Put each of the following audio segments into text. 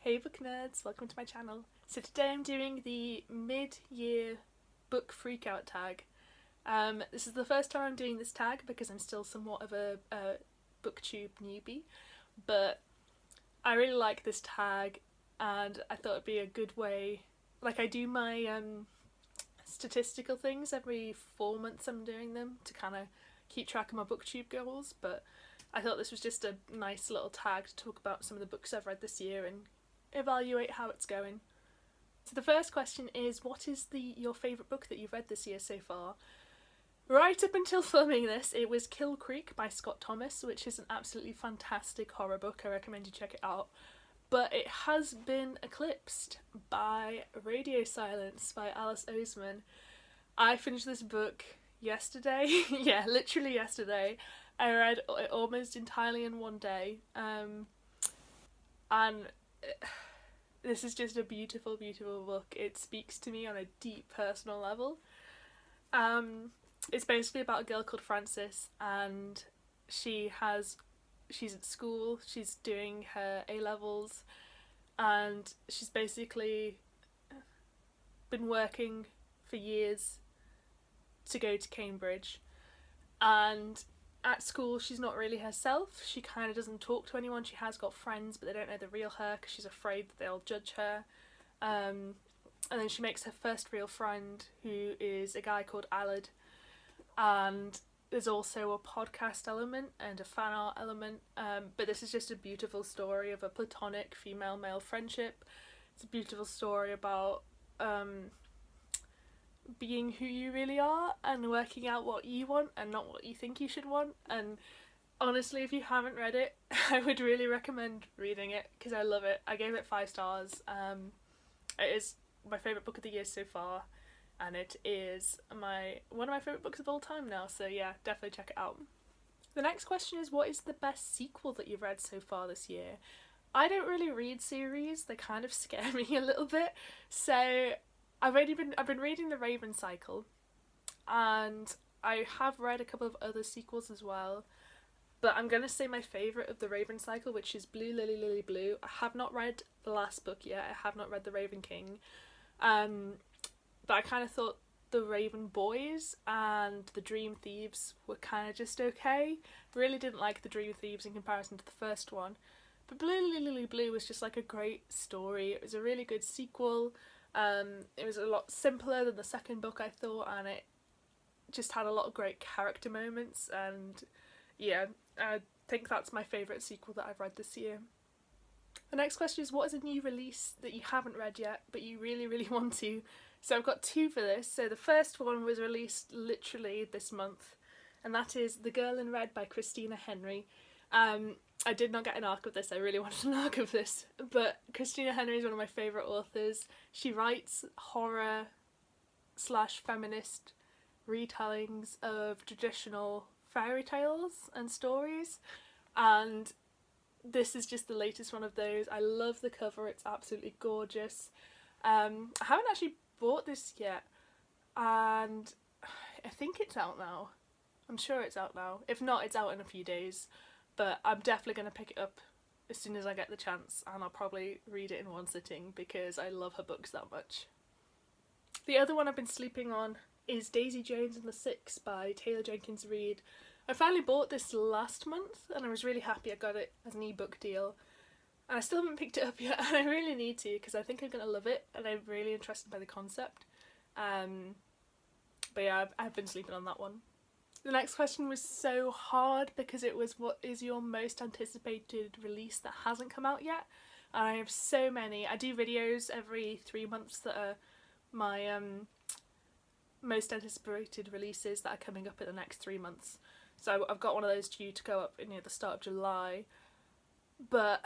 Hey book nerds, welcome to my channel. So today I'm doing the mid-year book freakout tag. This is the first time I'm doing this tag because I'm still somewhat of a booktube newbie, but I really like this tag and I thought it'd be a good way, like I do my statistical things every 4 months. I'm doing them to kind of keep track of my booktube goals, but I thought this was just a nice little tag to talk about some of the books I've read this year and evaluate how it's going. So the first question is, what is your favourite book that you've read this year so far? Right up until filming this, it was Kill Creek by Scott Thomas, which is an absolutely fantastic horror book. I recommend you check it out. But it has been eclipsed by Radio Silence by Alice Oseman. I finished this book yesterday. Yeah, literally yesterday. I read it almost entirely in one day. And this is just a beautiful, beautiful book. It speaks to me on a deep personal level. It's basically about a girl called Frances, and she's at school, she's doing her A-levels, and she's basically been working for years to go to Cambridge, and at school she's not really herself. She kind of doesn't talk to anyone. She has got friends, but they don't know the real her because she's afraid that they'll judge her. And then she makes her first real friend, who is a guy called Alad. And there's also a podcast element and a fan art element, but this is just a beautiful story of a platonic female-male friendship. It's a beautiful story about being who you really are and working out what you want and not what you think you should want. And honestly, if you haven't read it, I would really recommend reading it because I love it. I gave it 5 stars. It is my favourite book of the year so far, and it is one of my favourite books of all time now, so yeah, definitely check it out. The next question is, what is the best sequel that you've read so far this year? I don't really read series, they kind of scare me a little bit, so I've been reading The Raven Cycle, and I have read a couple of other sequels as well, but I'm going to say my favourite of The Raven Cycle, which is Blue Lily Lily Blue. I have not read the last book yet, I have not read The Raven King, but I kind of thought The Raven Boys and The Dream Thieves were kind of just okay. Really didn't like The Dream Thieves in comparison to the first one, but Blue Lily Lily Blue was just like a great story. It was a really good sequel. It was a lot simpler than the second book, I thought, and it just had a lot of great character moments, and yeah, I think that's my favourite sequel that I've read this year. The next question is, what is a new release that you haven't read yet but you really, really want to? So I've got 2 for this. So the first one was released literally this month, and that is The Girl in Red by Christina Henry. I did not get an arc of this, I really wanted an arc of this, but Christina Henry is one of my favourite authors. She writes horror / feminist retellings of traditional fairy tales and stories, and this is just the latest one of those. I love the cover, it's absolutely gorgeous. I haven't actually bought this yet, and I think it's out now. I'm sure it's out now. If not, it's out in a few days. But I'm definitely going to pick it up as soon as I get the chance, and I'll probably read it in one sitting because I love her books that much. The other one I've been sleeping on is Daisy Jones and the Six by Taylor Jenkins Reid. I finally bought this last month and I was really happy I got it as an ebook deal. And I still haven't picked it up yet, and I really need to because I think I'm going to love it and I'm really interested by the concept. But yeah, I've been sleeping on that one. The next question was so hard because it was, what is your most anticipated release that hasn't come out yet? And I have so many. I do videos every 3 months that are my most anticipated releases that are coming up in the next 3 months. So I've got one of those due to go up near the start of July. But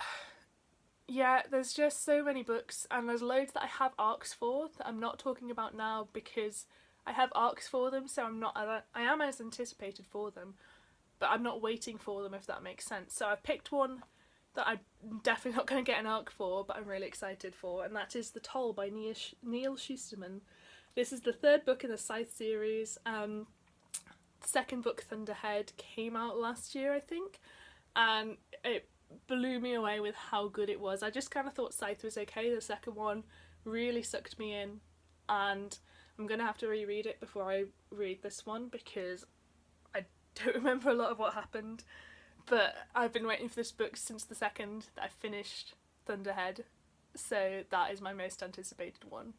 yeah, there's just so many books, and there's loads that I have arcs for that I'm not talking about now because I have arcs for them, so I am as anticipated for them, but I'm not waiting for them, if that makes sense. So I've picked one that I'm definitely not going to get an arc for, but I'm really excited for, and that is The Toll by Neil Schusterman. This is the 3rd book in the Scythe series. The 2nd book, Thunderhead, came out last year, I think, and it blew me away with how good it was. I just kind of thought Scythe was okay. The second one really sucked me in, and I'm gonna have to reread it before I read this one because I don't remember a lot of what happened. But I've been waiting for this book since the second that I finished Thunderhead, so that is my most anticipated one.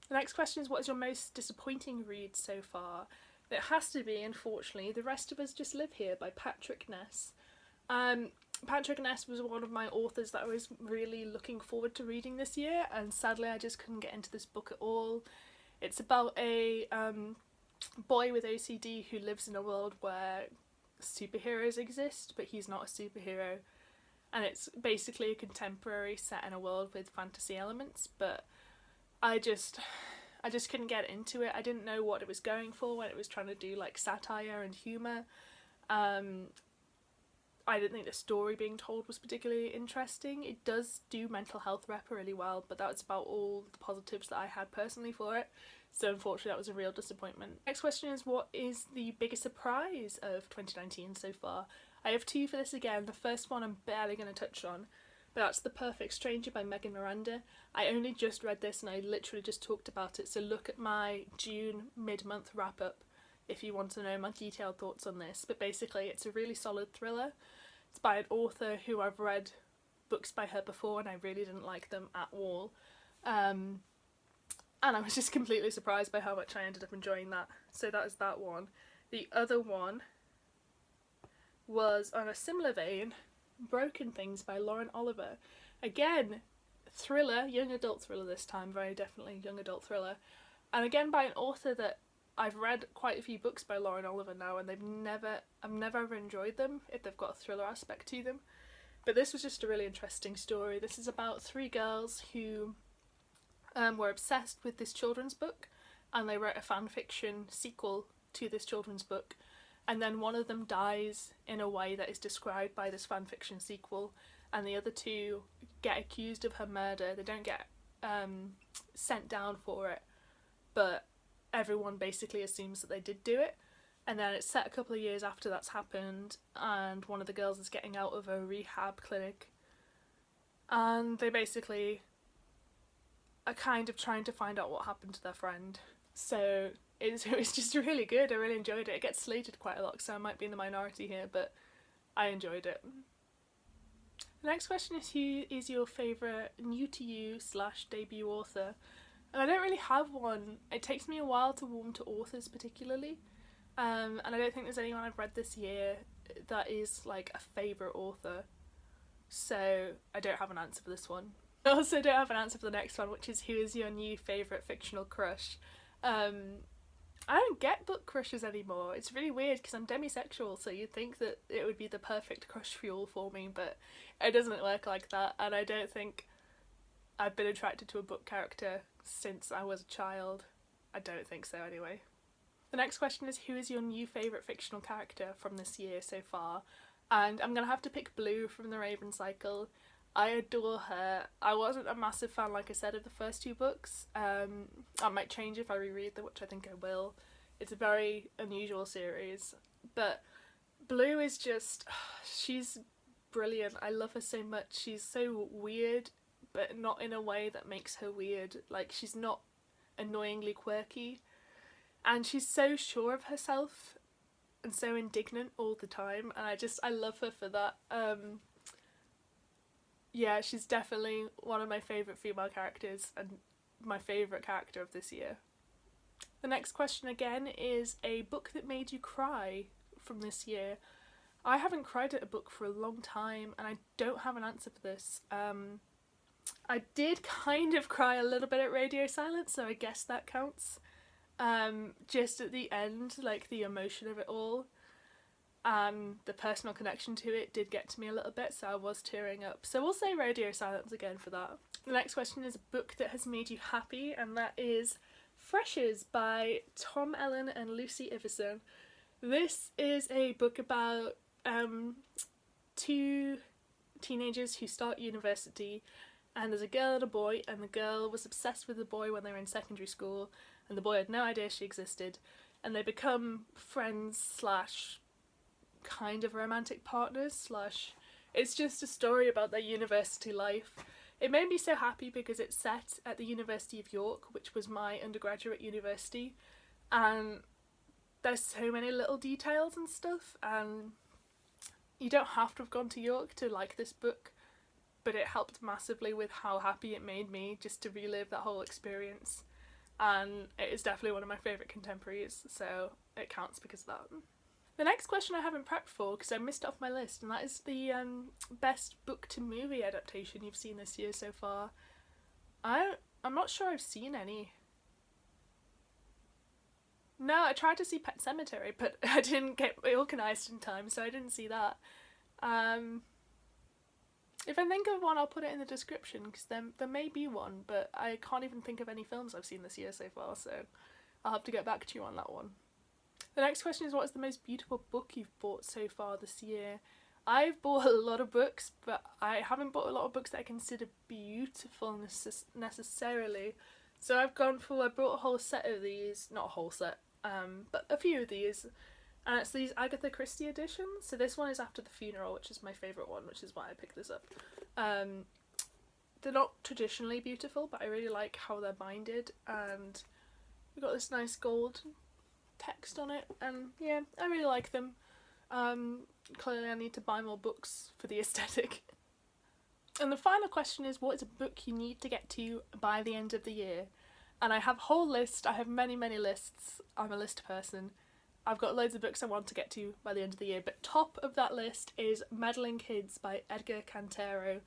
The next question is, what is your most disappointing read so far? It has to be, unfortunately, The Rest of Us Just Live Here by Patrick Ness. Patrick Ness was one of my authors that I was really looking forward to reading this year, and sadly I just couldn't get into this book at all. It's about a boy with OCD who lives in a world where superheroes exist, but he's not a superhero, and it's basically a contemporary set in a world with fantasy elements, but I just couldn't get into it. I didn't know what it was going for when it was trying to do like satire and humour. I didn't think the story being told was particularly interesting. It does do mental health rep really well, but that's about all the positives that I had personally for it. So unfortunately that was a real disappointment. Next question is, what is the biggest surprise of 2019 so far? I have two for this again. The first one I'm barely going to touch on, but that's The Perfect Stranger by Megan Miranda. I only just read this and I literally just talked about it, so look at my June mid-month wrap-up if you want to know my detailed thoughts on this. But basically it's a really solid thriller. It's by an author who I've read books by her before and I really didn't like them at all. And I was just completely surprised by how much I ended up enjoying that. So that is that one. The other one was, on a similar vein, Broken Things by Lauren Oliver. Again, thriller, young adult thriller this time, very definitely young adult thriller. And again by an author that I've read quite a few books by Lauren Oliver now, and I've never ever enjoyed them if they've got a thriller aspect to them. But this was just a really interesting story. This is about three girls who were obsessed with this children's book, and they wrote a fan fiction sequel to this children's book, and then one of them dies in a way that is described by this fan fiction sequel, and the other two get accused of her murder. They don't get sent down for it, but everyone basically assumes that they did do it. And then it's set a couple of years after that's happened, and one of the girls is getting out of a rehab clinic, and they basically are kind of trying to find out what happened to their friend. So it was just really good. I really enjoyed it. It gets slated quite a lot, so I might be in the minority here, but I enjoyed it. The next question is, who is your favourite new to you / debut author? And I don't really have one. It takes me a while to warm to authors particularly, and I don't think there's anyone I've read this year that is like a favourite author, so I don't have an answer for this one. I also don't have an answer for the next one, which is, who is your new favourite fictional crush? I don't get book crushes anymore. It's really weird because I'm demisexual, so you'd think that it would be the perfect crush fuel for me, but it doesn't work like that, and I don't think I've been attracted to a book character since I was a child. I don't think so anyway. The next question is, who is your new favourite fictional character from this year so far? And I'm going to have to pick Blue from the Raven Cycle. I adore her. I wasn't a massive fan, like I said, of the first two books. That might change if I reread them, which I think I will. It's a very unusual series, but Blue is just, she's brilliant. I love her so much. She's so weird, but not in a way that makes her weird. Like, she's not annoyingly quirky, and she's so sure of herself and so indignant all the time, and I love her for that. Yeah, she's definitely one of my favourite female characters and my favourite character of this year. The next question again is, a book that made you cry from this year. I haven't cried at a book for a long time, and I don't have an answer for this. I did kind of cry a little bit at Radio Silence, so I guess that counts. Just at the end, like the emotion of it all and the personal connection to it did get to me a little bit, so I was tearing up. So we'll say Radio Silence again for that. The next question is, a book that has made you happy, and that is Freshers by Tom Ellen and Lucy Iverson. This is a book about two teenagers who start university, and there's a girl and a boy, and the girl was obsessed with the boy when they were in secondary school, and the boy had no idea she existed, and they become friends / kind of romantic partners / It's just a story about their university life. It made me so happy because it's set at the University of York, which was my undergraduate university, and there's so many little details and stuff, and you don't have to have gone to York to like this book, but it helped massively with how happy it made me just to relive that whole experience. And it is definitely one of my favourite contemporaries, so it counts because of that. The next question I haven't prepped for because I missed it off my list, and that is the best book to movie adaptation you've seen this year so far. I'm not sure I've seen any. No, I tried to see Pet Sematary, but I didn't get organised in time, so I didn't see that. If I think of one, I'll put it in the description, because there may be one, but I can't even think of any films I've seen this year so far, so I'll have to get back to you on that one. The next question is, what is the most beautiful book you've bought so far this year? I've bought a lot of books, but I haven't bought a lot of books that I consider beautiful necessarily. So I brought a whole set of these, not a whole set, but a few of these. And it's these Agatha Christie editions. So this one is After the Funeral, which is my favourite one, which is why I picked this up. They're not traditionally beautiful, but I really like how they're binded, and we've got this nice gold text on it, and yeah, I really like them. Clearly I need to buy more books for the aesthetic. And the final question is, what is a book you need to get to by the end of the year? And I have a whole list. I have many lists. I'm a list person. I've got loads of books I want to get to by the end of the year, but top of that list is Meddling Kids by Edgar Cantero.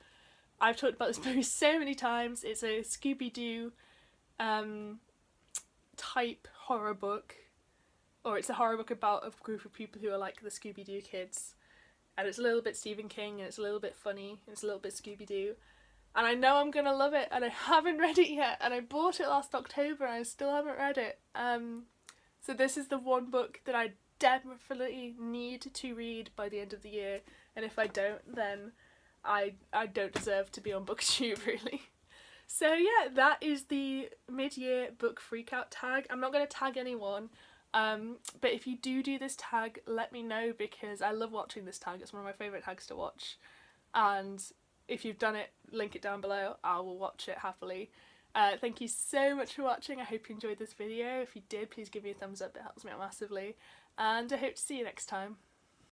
I've talked about this movie so many times. It's a Scooby-Doo type horror book, or it's a horror book about a group of people who are like the Scooby-Doo kids, and it's a little bit Stephen King, and it's a little bit funny, and it's a little bit Scooby-Doo, and I know I'm gonna love it, and I haven't read it yet, and I bought it last October and I still haven't read it. So this is the one book that I definitely need to read by the end of the year, and if I don't, then I don't deserve to be on BookTube, really. So yeah, that is the mid-year book freakout tag. I'm not going to tag anyone, but if you do this tag, let me know, because I love watching this tag. It's one of my favourite tags to watch, and if you've done it, link it down below. I will watch it happily. Thank you so much for watching. I hope you enjoyed this video. If you did, please give me a thumbs up. It helps me out massively, and I hope to see you next time.